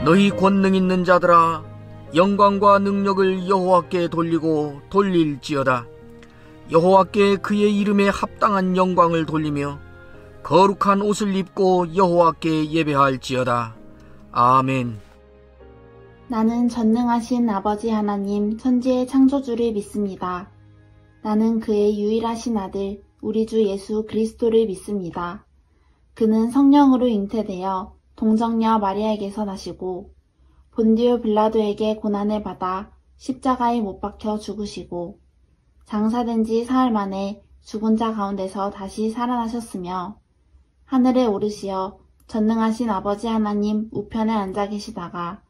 너희 권능 있는 자들아, 영광과 능력을 여호와께 돌리고 돌릴지어다. 여호와께 그의 이름에 합당한 영광을 돌리며 거룩한 옷을 입고 여호와께 예배할지어다. 아멘. 나는 전능하신 아버지 하나님 천지의 창조주를 믿습니다. 나는 그의 유일하신 아들 우리 주 예수 그리스도를 믿습니다. 그는 성령으로 잉태되어 동정녀 마리아에게서 나시고 본디오 빌라도에게 고난을 받아 십자가에 못 박혀 죽으시고 장사된 지 사흘 만에 죽은 자 가운데서 다시 살아나셨으며 하늘에 오르시어 전능하신 아버지 하나님 우편에 앉아 계시다가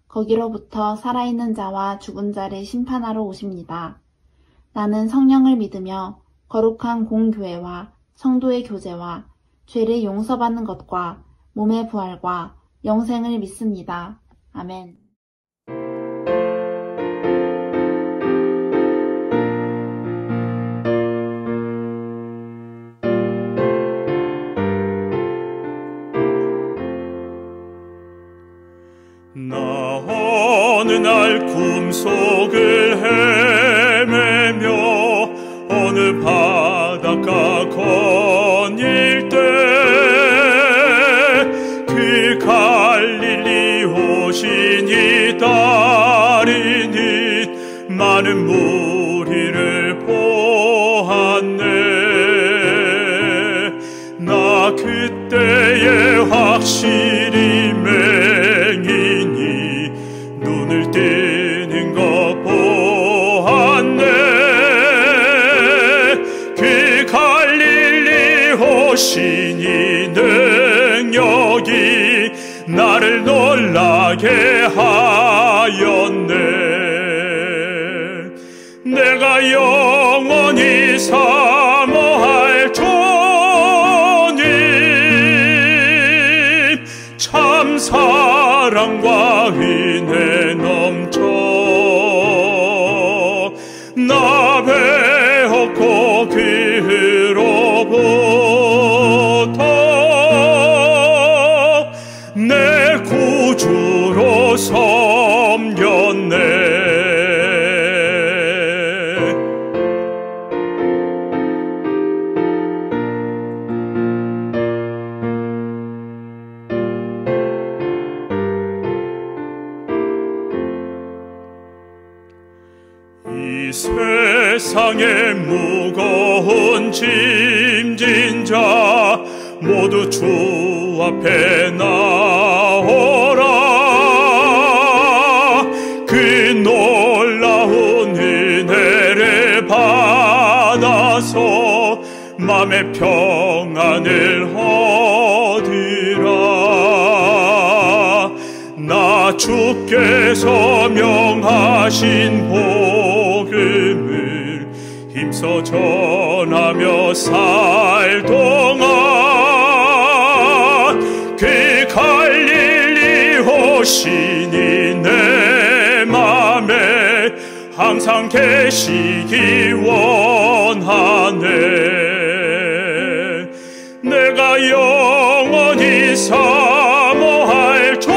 거기로부터 살아있는 자와 죽은 자를 심판하러 오십니다. 나는 성령을 믿으며 거룩한 공교회와 성도의 교제와 죄를 용서받는 것과 몸의 부활과 영생을 믿습니다. 아멘. 나 어느 날 꿈속을 헤매며 어느 바닷가 거닐 때 그 갈릴리 오신 이 달인이 많은 무리를 보았네. 나 그때에 확실히 맹인이 눈을 뜨는 것 보았네. 그 갈릴리 오신 이 능력이 나를 놀라게 하였네. 내가 영원히 사모할 주님, 참 사랑과 은혜 넘쳐 나 배웠고 그로부터 내 구주로 섬겼네. 이 세상에 무거운 짐진 자 모두 주 앞에 나오라. 그 놀라운 은혜를 받아서 맘의 평안을 얻으라. 나 주께서 명하신 복음을 힘써 전하며 살 동안 그 갈릴리 오시니 내 맘에 항상 계시기 원하네. 내가 영원히 사모할 주님,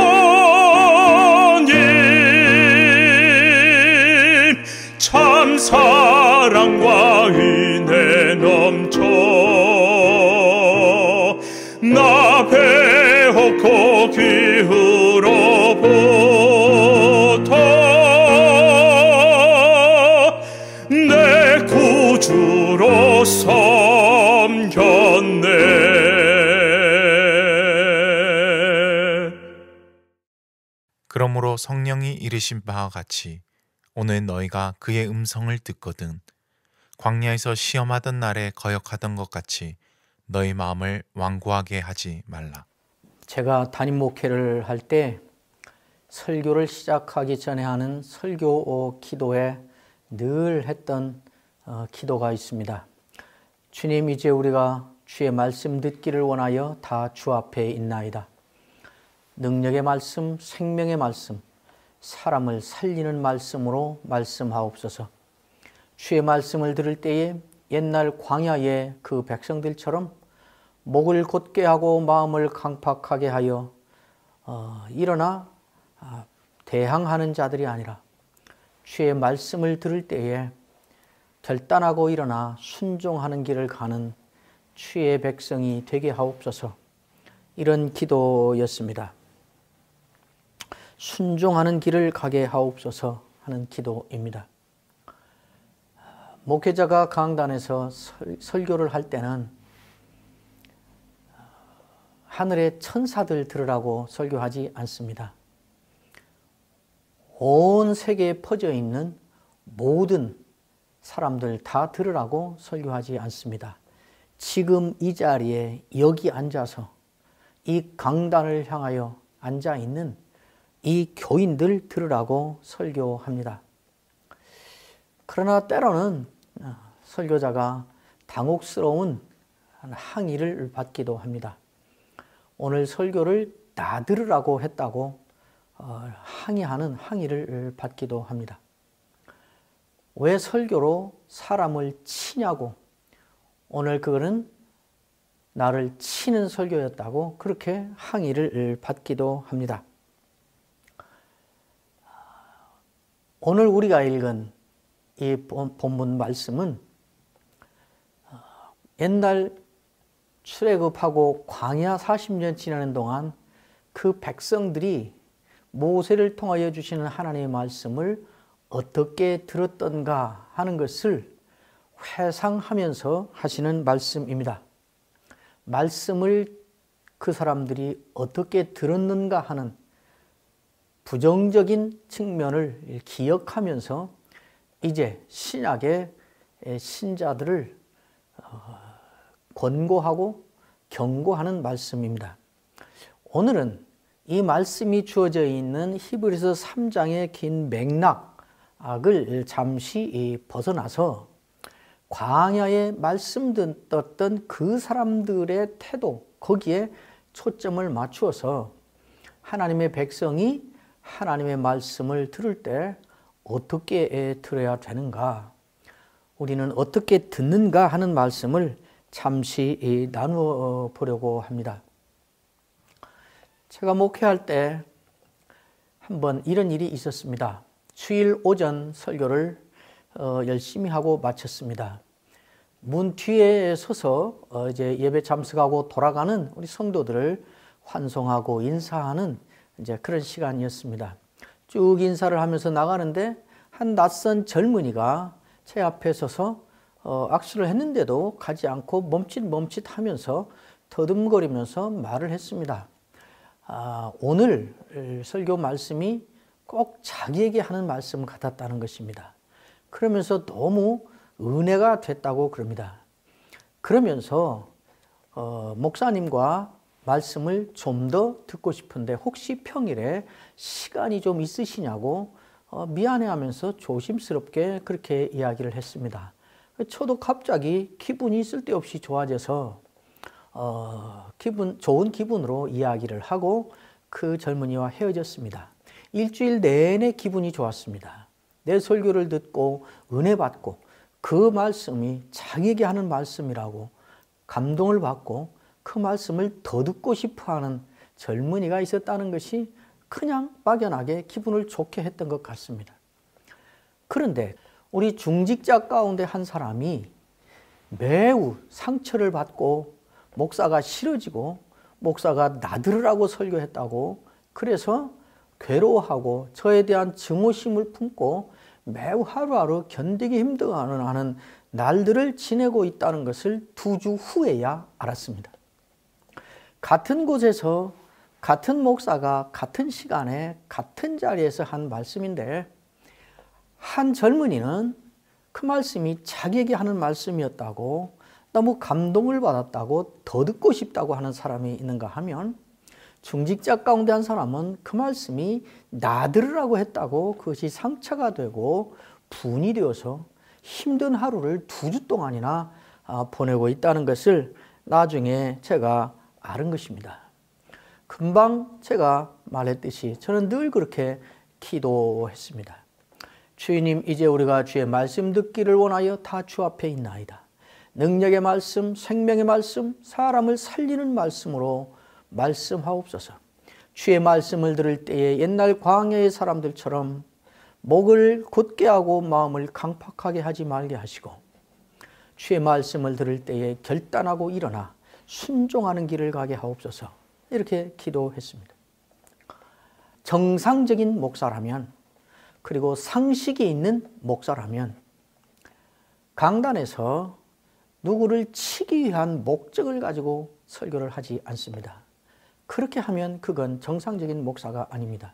참 사랑과 은혜 넘쳐 나 배웠고 그후로부터 내 구주로 섬겼네. 그러므로 성령이 이르신 바와 같이 오늘 너희가 그의 음성을 듣거든 광야에서 시험하던 날에 거역하던 것 같이 너희 마음을 완고하게 하지 말라. 제가 담임 목회를 할 때 설교를 시작하기 전에 하는 설교 기도에 늘 했던 기도가 있습니다. 주님, 이제 우리가 주의 말씀 듣기를 원하여 다 주 앞에 있나이다. 능력의 말씀, 생명의 말씀, 사람을 살리는 말씀으로 말씀하옵소서. 주의 말씀을 들을 때에 옛날 광야의 그 백성들처럼 목을 곧게 하고 마음을 강팍하게 하여 일어나 대항하는 자들이 아니라 주의 말씀을 들을 때에 결단하고 일어나 순종하는 길을 가는 주의 백성이 되게 하옵소서. 이런 기도였습니다. 순종하는 길을 가게 하옵소서 하는 기도입니다. 목회자가 강단에서 설교를 할 때는 하늘의 천사들 들으라고 설교하지 않습니다. 온 세계에 퍼져 있는 모든 사람들 다 들으라고 설교하지 않습니다. 지금 이 자리에 여기 앉아서 이 강단을 향하여 앉아 있는 이 교인들 들으라고 설교합니다. 그러나 때로는 설교자가 당혹스러운 항의를 받기도 합니다. 오늘 설교를 나 들으라고 했다고 항의하는 항의를 받기도 합니다. 왜 설교로 사람을 치냐고, 오늘 그거는 나를 치는 설교였다고 그렇게 항의를 받기도 합니다. 오늘 우리가 읽은 이 본문 말씀은 옛날 출애굽하고 광야 40년 지나는 동안 그 백성들이 모세를 통하여 주시는 하나님의 말씀을 어떻게 들었던가 하는 것을 회상하면서 하시는 말씀입니다. 말씀을 그 사람들이 어떻게 들었는가 하는 부정적인 측면을 기억하면서 이제 신약의 신자들을 권고하고 경고하는 말씀입니다. 오늘은 이 말씀이 주어져 있는 히브리서 3장의 긴 맥락을 잠시 벗어나서 광야에 말씀 듣던 그 사람들의 태도, 거기에 초점을 맞추어서 하나님의 백성이 하나님의 말씀을 들을 때 어떻게 들어야 되는가, 우리는 어떻게 듣는가 하는 말씀을 잠시 나누어 보려고 합니다. 제가 목회할 때 한번 이런 일이 있었습니다. 주일 오전 설교를 열심히 하고 마쳤습니다. 문 뒤에 서서 이제 예배 참석하고 돌아가는 우리 성도들을 환송하고 인사하는 이제 그런 시간이었습니다. 쭉 인사를 하면서 나가는데 한 낯선 젊은이가 제 앞에 서서 악수를 했는데도 가지 않고 멈칫멈칫하면서 더듬거리면서 말을 했습니다. 오늘 설교 말씀이 꼭 자기에게 하는 말씀 같았다는 것입니다. 그러면서 너무 은혜가 됐다고 그럽니다. 그러면서 목사님과 말씀을 좀 더 듣고 싶은데 혹시 평일에 시간이 좀 있으시냐고 미안해하면서 조심스럽게 그렇게 이야기를 했습니다. 저도 갑자기 기분이 쓸데없이 좋아져서 좋은 기분으로 이야기를 하고 그 젊은이와 헤어졌습니다. 일주일 내내 기분이 좋았습니다. 내 설교를 듣고 은혜 받고 그 말씀이 자기에게 하는 말씀이라고 감동을 받고 그 말씀을 더 듣고 싶어하는 젊은이가 있었다는 것이 그냥 막연하게 기분을 좋게 했던 것 같습니다. 그런데 우리 중직자 가운데 한 사람이 매우 상처를 받고 목사가 싫어지고 목사가 나들으라고 설교했다고 그래서 괴로워하고 저에 대한 증오심을 품고 매우 하루하루 견디기 힘들어하는 날들을 지내고 있다는 것을 2주 후에야 알았습니다. 같은 곳에서 같은 목사가 같은 시간에 같은 자리에서 한 말씀인데 한 젊은이는 그 말씀이 자기에게 하는 말씀이었다고 너무 감동을 받았다고 더 듣고 싶다고 하는 사람이 있는가 하면 중직자 가운데 한 사람은 그 말씀이 나 들으라고 했다고 그것이 상처가 되고 분이 되어서 힘든 하루를 2주 동안이나 보내고 있다는 것을 나중에 제가 아는 것입니다. 금방 제가 말했듯이 저는 늘 그렇게 기도했습니다. 주님, 이제 우리가 주의 말씀 듣기를 원하여 다 주 앞에 있나이다. 능력의 말씀, 생명의 말씀, 사람을 살리는 말씀으로 말씀하옵소서. 주의 말씀을 들을 때에 옛날 광야의 사람들처럼 목을 굳게 하고 마음을 강팍하게 하지 말게 하시고 주의 말씀을 들을 때에 결단하고 일어나 순종하는 길을 가게 하옵소서. 이렇게 기도했습니다. 정상적인 목사라면, 그리고 상식이 있는 목사라면 강단에서 누구를 치기 위한 목적을 가지고 설교를 하지 않습니다. 그렇게 하면 그건 정상적인 목사가 아닙니다.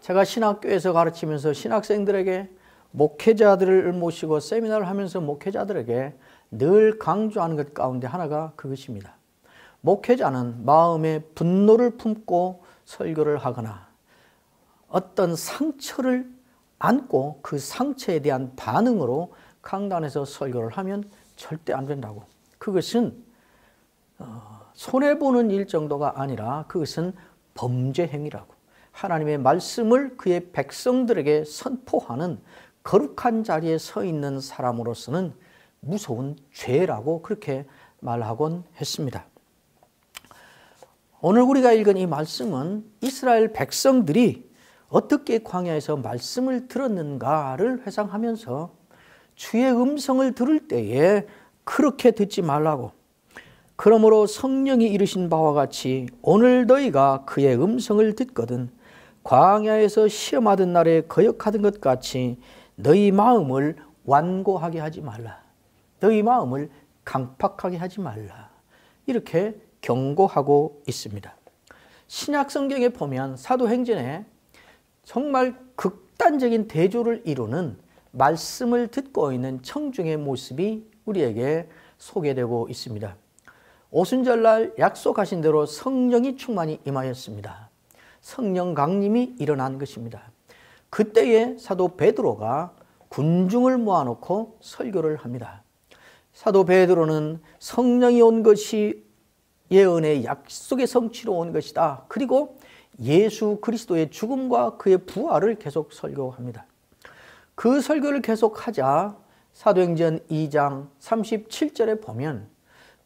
제가 신학교에서 가르치면서 신학생들에게, 목회자들을 모시고 세미나를 하면서 목회자들에게 늘 강조하는 것 가운데 하나가 그것입니다. 목회자는 마음에 분노를 품고 설교를 하거나 어떤 상처를 안고 그 상처에 대한 반응으로 강단에서 설교를 하면 절대 안 된다고. 그것은 손해보는 일 정도가 아니라 그것은 범죄 행위라고. 하나님의 말씀을 그의 백성들에게 선포하는 거룩한 자리에 서 있는 사람으로서는 무서운 죄라고 그렇게 말하곤 했습니다. 오늘 우리가 읽은 이 말씀은 이스라엘 백성들이 어떻게 광야에서 말씀을 들었는가를 회상하면서 주의 음성을 들을 때에 그렇게 듣지 말라고, 그러므로 성령이 이르신 바와 같이 오늘 너희가 그의 음성을 듣거든 광야에서 시험하던 날에 거역하던 것 같이 너희 마음을 완고하게 하지 말라. 너희 마음을 강팍하게 하지 말라. 이렇게 경고하고 있습니다. 신약 성경에 보면 사도행전에 정말 극단적인 대조를 이루는 말씀을 듣고 있는 청중의 모습이 우리에게 소개되고 있습니다. 오순절날 약속하신 대로 성령이 충만히 임하였습니다. 성령 강림이 일어난 것입니다. 그때에 사도 베드로가 군중을 모아놓고 설교를 합니다. 사도 베드로는 성령이 온 것이 예언의 약속의 성취로 온 것이다. 그리고 예수 그리스도의 죽음과 그의 부활을 계속 설교합니다. 그 설교를 계속하자 사도행전 2장 37절에 보면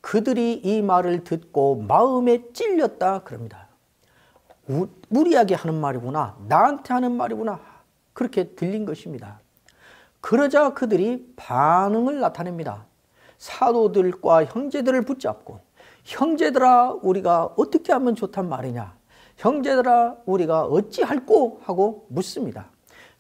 그들이 이 말을 듣고 마음에 찔렸다 그럽니다. 우리에게 하는 말이구나, 나한테 하는 말이구나, 그렇게 들린 것입니다. 그러자 그들이 반응을 나타냅니다. 사도들과 형제들을 붙잡고, 형제들아 우리가 어떻게 하면 좋단 말이냐, 형제들아 우리가 어찌할꼬 하고 묻습니다.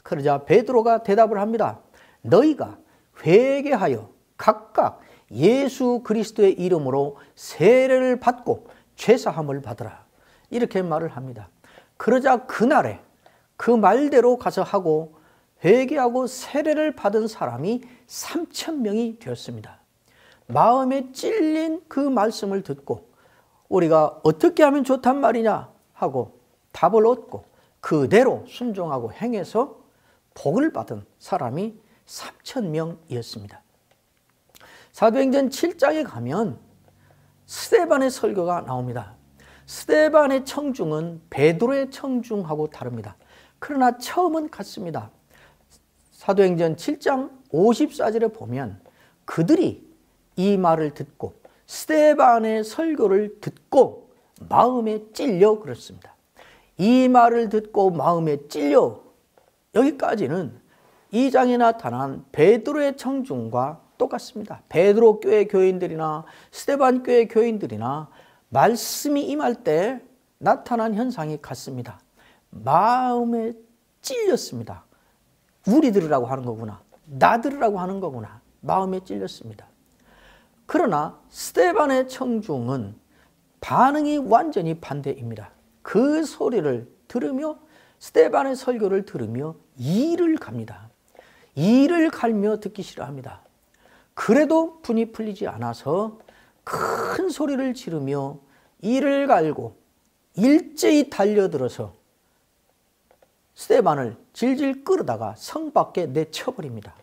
그러자 베드로가 대답을 합니다. 너희가 회개하여 각각 예수 그리스도의 이름으로 세례를 받고 죄사함을 받으라. 이렇게 말을 합니다. 그러자 그날에 그 말대로 가서 하고 회개하고 세례를 받은 사람이 3,000명이 되었습니다. 마음에 찔린 그 말씀을 듣고 우리가 어떻게 하면 좋단 말이냐 하고 답을 얻고 그대로 순종하고 행해서 복을 받은 사람이 3,000명이었습니다. 사도행전 7장에 가면 스데반의 설교가 나옵니다. 스데반의 청중은 베드로의 청중하고 다릅니다. 그러나 처음은 같습니다. 사도행전 7장 54절에 보면 그들이 이 말을 듣고 스데반의 설교를 듣고 마음에 찔려 그렇습니다. 이 말을 듣고 마음에 찔려, 여기까지는 2장에 나타난 베드로의 청중과 똑같습니다. 베드로 교회 교인들이나 스데반 교회 교인들이나 말씀이 임할 때 나타난 현상이 같습니다. 마음에 찔렸습니다. 우리 들으라고 하는 거구나, 나 들으라고 하는 거구나, 마음에 찔렸습니다. 그러나 스데반의 청중은 반응이 완전히 반대입니다. 그 소리를 들으며 스데반의 설교를 들으며 이를 갑니다. 이를 갈며 듣기 싫어합니다. 그래도 분이 풀리지 않아서 큰 소리를 지르며 이를 갈고 일제히 달려들어서 스데반을 질질 끌어다가 성 밖에 내쳐버립니다.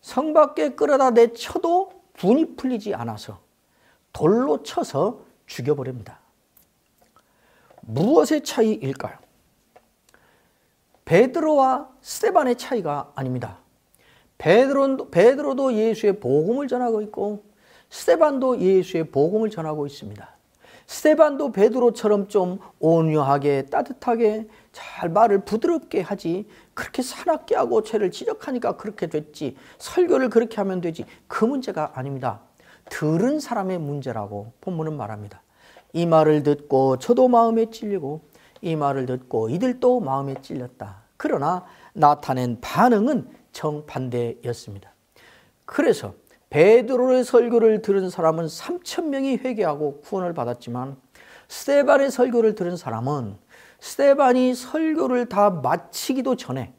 성 밖에 끌어다 내쳐도 분이 풀리지 않아서 돌로 쳐서 죽여버립니다. 무엇의 차이일까요? 베드로와 스데반의 차이가 아닙니다. 베드로도 예수의 복음을 전하고 있고 스데반도 예수의 복음을 전하고 있습니다. 스데반도 베드로처럼 좀 온유하게 따뜻하게 잘 말을 부드럽게 하지, 그렇게 사납게 하고 죄를 지적하니까 그렇게 됐지, 설교를 그렇게 하면 되지, 그 문제가 아닙니다. 들은 사람의 문제라고 본문은 말합니다. 이 말을 듣고 저도 마음에 찔리고 이 말을 듣고 이들도 마음에 찔렸다. 그러나 나타낸 반응은 정반대였습니다. 그래서 베드로의 설교를 들은 사람은 3,000명이 회개하고 구원을 받았지만, 스데반의 설교를 들은 사람은 스데반이 설교를 다 마치기도 전에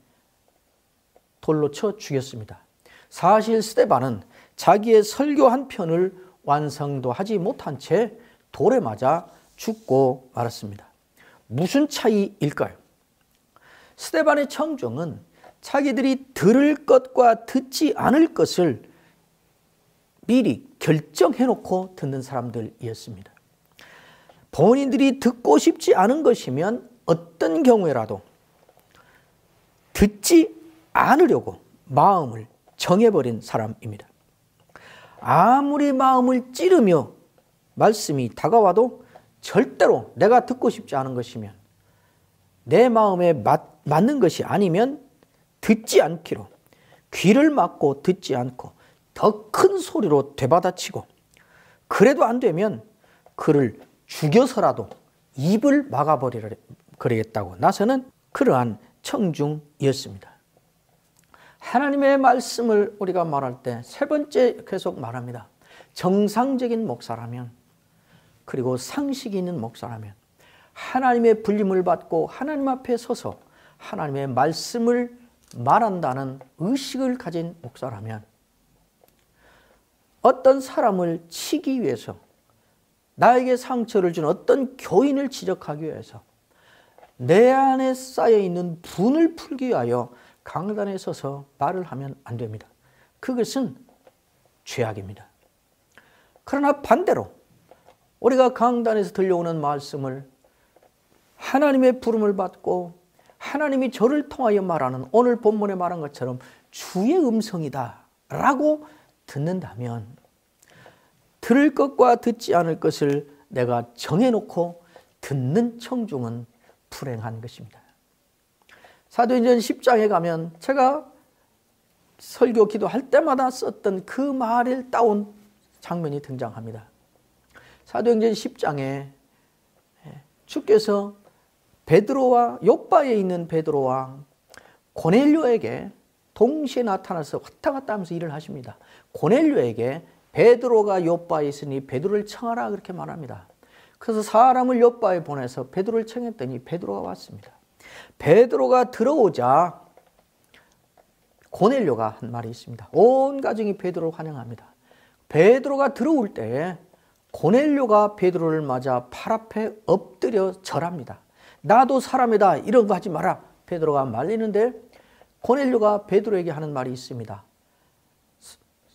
돌로 쳐 죽였습니다. 사실 스데반은 자기의 설교 한 편을 완성도 하지 못한 채 돌에 맞아 죽고 말았습니다. 무슨 차이일까요? 스데반의 청중은 자기들이 들을 것과 듣지 않을 것을 미리 결정해놓고 듣는 사람들이었습니다. 본인들이 듣고 싶지 않은 것이면 어떤 경우에라도 듣지 않으려고 마음을 정해버린 사람입니다. 아무리 마음을 찌르며 말씀이 다가와도 절대로 내가 듣고 싶지 않은 것이면, 내 마음에 맞는 것이 아니면 듣지 않기로, 귀를 막고 듣지 않고 더 큰 소리로 되받아치고, 그래도 안 되면 그를 죽여서라도 입을 막아버리겠다고 나서는 그러한 청중이었습니다. 하나님의 말씀을 우리가 말할 때 세 번째 계속 말합니다. 정상적인 목사라면, 그리고 상식이 있는 목사라면, 하나님의 불림을 받고 하나님 앞에 서서 하나님의 말씀을 말한다는 의식을 가진 목사라면, 어떤 사람을 치기 위해서, 나에게 상처를 준 어떤 교인을 지적하기 위해서 내 안에 쌓여있는 분을 풀기 위하여 강단에 서서 말을 하면 안 됩니다. 그것은 죄악입니다. 그러나 반대로 우리가 강단에서 들려오는 말씀을 하나님의 부름을 받고 하나님이 저를 통하여 말하는, 오늘 본문에 말한 것처럼 주의 음성이다 라고 듣는다면, 들을 것과 듣지 않을 것을 내가 정해놓고 듣는 청중은 불행한 것입니다. 사도행전 10장에 가면 제가 설교 기도할 때마다 썼던 그 말을 따온 장면이 등장합니다. 사도행전 10장에 주께서 베드로와, 욥바에 있는 베드로와 고넬료에게 동시에 나타나서 왔다 갔다 하면서 일을 하십니다. 고넬료에게 베드로가 욥바에 있으니 베드로를 청하라 그렇게 말합니다. 그래서 사람을 욥바에 보내서 베드로를 청했더니 베드로가 왔습니다. 베드로가 들어오자 고넬료가 한 말이 있습니다. 온 가정이 베드로를 환영합니다. 베드로가 들어올 때 고넬료가 베드로를 맞아 팔 앞에 엎드려 절합니다. 나도 사람이다, 이런 거 하지 마라 베드로가 말리는데, 고넬료가 베드로에게 하는 말이 있습니다.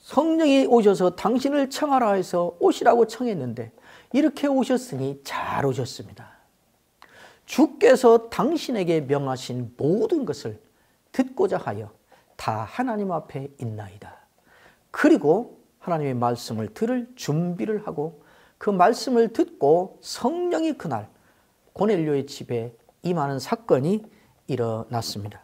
성령이 오셔서 당신을 청하라 해서 오시라고 청했는데 이렇게 오셨으니 잘 오셨습니다. 주께서 당신에게 명하신 모든 것을 듣고자 하여 다 하나님 앞에 있나이다. 그리고 하나님의 말씀을 들을 준비를 하고 그 말씀을 듣고 성령이 그날 고넬료의 집에 임하는 사건이 일어났습니다.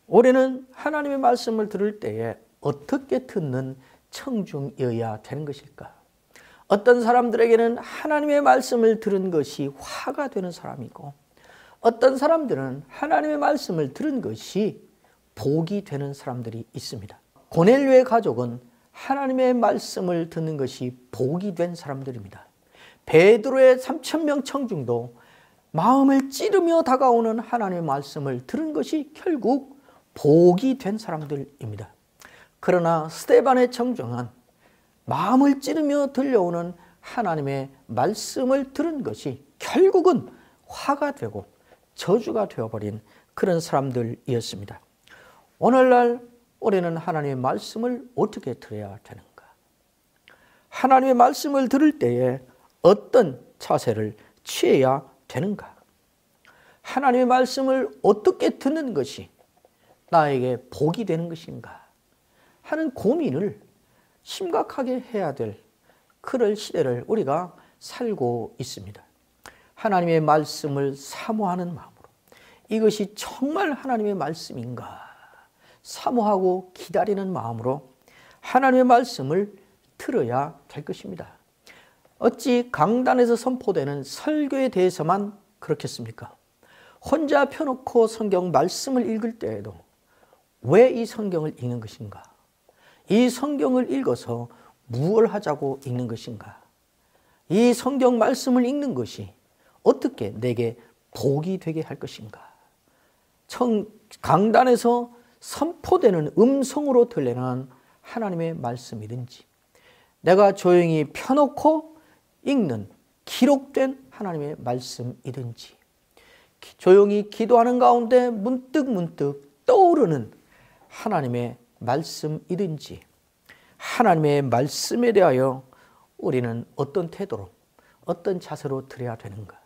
올해는 하나님의 말씀을 들을 때에 어떻게 듣는 청중이어야 되는 것일까? 어떤 사람들에게는 하나님의 말씀을 들은 것이 화가 되는 사람이고, 어떤 사람들은 하나님의 말씀을 들은 것이 복이 되는 사람들이 있습니다. 고넬료의 가족은 하나님의 말씀을 듣는 것이 복이 된 사람들입니다. 베드로의 3,000명 청중도 마음을 찌르며 다가오는 하나님의 말씀을 들은 것이 결국 복이 된 사람들입니다. 그러나 스데반의 청중은 마음을 찌르며 들려오는 하나님의 말씀을 들은 것이 결국은 화가 되고 저주가 되어버린 그런 사람들이었습니다. 오늘날 우리는 하나님의 말씀을 어떻게 들어야 되는가? 하나님의 말씀을 들을 때에 어떤 자세를 취해야 되는가? 하나님의 말씀을 어떻게 듣는 것이 나에게 복이 되는 것인가 하는 고민을 심각하게 해야 될 그럴 시대를 우리가 살고 있습니다. 하나님의 말씀을 사모하는 마음으로 이것이 정말 하나님의 말씀인가 사모하고 기다리는 마음으로 하나님의 말씀을 들어야 될 것입니다. 어찌 강단에서 선포되는 설교에 대해서만 그렇겠습니까? 혼자 펴놓고 성경 말씀을 읽을 때에도 왜 이 성경을 읽는 것인가? 이 성경을 읽어서 무엇을 하자고 읽는 것인가? 이 성경 말씀을 읽는 것이 어떻게 내게 복이 되게 할 것인가? 강단에서 선포되는 음성으로 들리는 하나님의 말씀이든지 내가 조용히 펴놓고 읽는 기록된 하나님의 말씀이든지 조용히 기도하는 가운데 문득 떠오르는 하나님의 말씀이든지 하나님의 말씀에 대하여 우리는 어떤 태도로 어떤 자세로 드려야 되는가?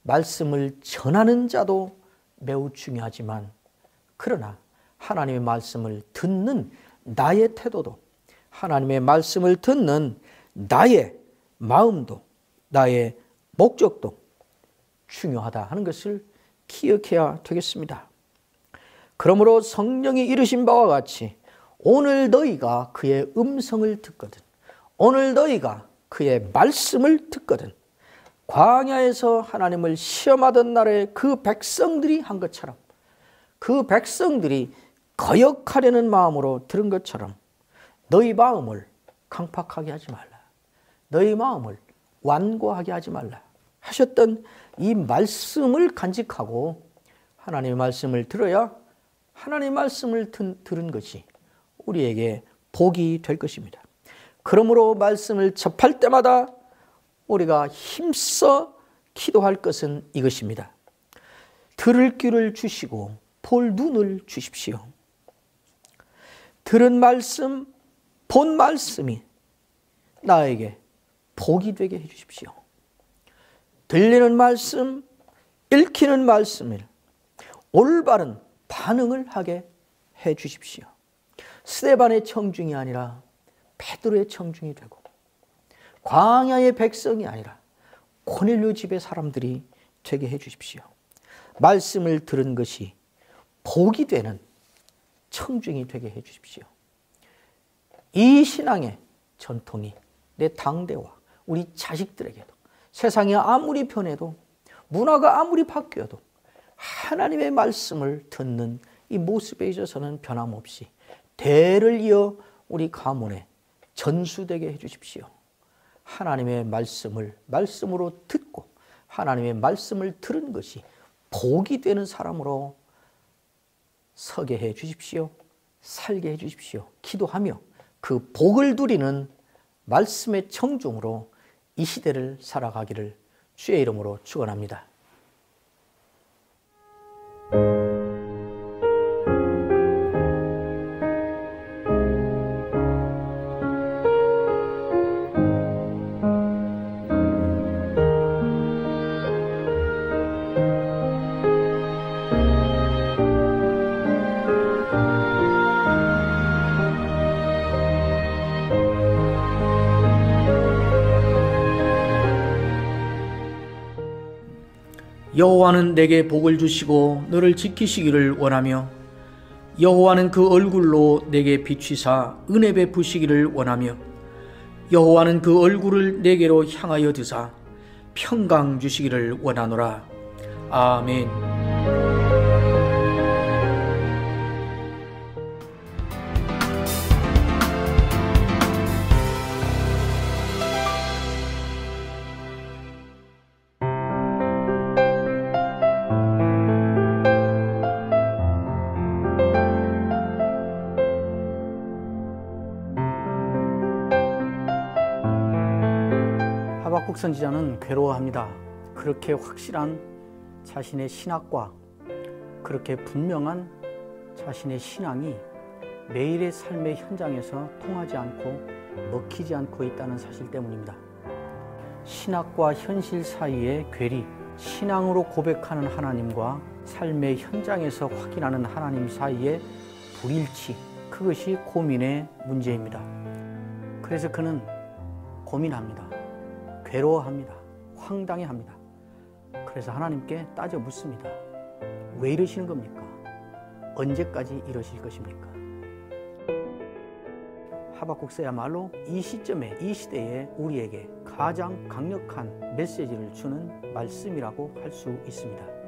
말씀을 전하는 자도 매우 중요하지만 그러나 하나님의 말씀을 듣는 나의 태도도 하나님의 말씀을 듣는 나의 마음도 나의 목적도 중요하다 하는 것을 기억해야 되겠습니다. 그러므로 성령이 이르신 바와 같이 오늘 너희가 그의 음성을 듣거든 오늘 너희가 그의 말씀을 듣거든 광야에서 하나님을 시험하던 날에 그 백성들이 한 것처럼 그 백성들이 거역하려는 마음으로 들은 것처럼 너희 마음을 강팍하게 하지 말라. 너희 마음을 완고하게 하지 말라. 하셨던 이 말씀을 간직하고 하나님의 말씀을 들어야 하나님의 말씀을 들은 것이 우리에게 복이 될 것입니다. 그러므로 말씀을 접할 때마다 우리가 힘써 기도할 것은 이것입니다. 들을 귀를 주시고 볼 눈을 주십시오. 들은 말씀, 본 말씀이 나에게 복이 되게 해주십시오. 들리는 말씀, 읽히는 말씀을 올바른 반응을 하게 해주십시오. 스데반의 청중이 아니라 베드로의 청중이 되고 광야의 백성이 아니라 고넬료 집의 사람들이 되게 해주십시오. 말씀을 들은 것이 복이 되는 청중이 되게 해주십시오. 이 신앙의 전통이 내 당대와 우리 자식들에게도 세상이 아무리 변해도 문화가 아무리 바뀌어도 하나님의 말씀을 듣는 이 모습에 있어서는 변함없이 대를 이어 우리 가문에 전수되게 해주십시오. 하나님의 말씀을 말씀으로 듣고 하나님의 말씀을 들은 것이 복이 되는 사람으로 서게 해 주십시오. 살게 해 주십시오. 기도하며 그 복을 누리는 말씀의 청중으로 이 시대를 살아가기를 주의 이름으로 축원합니다. 여호와는 내게 복을 주시고 너를 지키시기를 원하며 여호와는 그 얼굴로 내게 비추사 은혜 베푸시기를 원하며 여호와는 그 얼굴을 내게로 향하여 드사 평강 주시기를 원하노라. 아멘. 하박국 선지자는 괴로워합니다. 그렇게 확실한 자신의 신학과 그렇게 분명한 자신의 신앙이 매일의 삶의 현장에서 통하지 않고 먹히지 않고 있다는 사실 때문입니다. 신학과 현실 사이의 괴리, 신앙으로 고백하는 하나님과 삶의 현장에서 확인하는 하나님 사이의 불일치, 그것이 고민의 문제입니다. 그래서 그는 고민합니다. 괴로워합니다. 황당해합니다. 그래서 하나님께 따져 묻습니다. 왜 이러시는 겁니까? 언제까지 이러실 것입니까? 하박국서야말로 이 시점에, 이 시대에 우리에게 가장 강력한 메시지를 주는 말씀이라고 할 수 있습니다.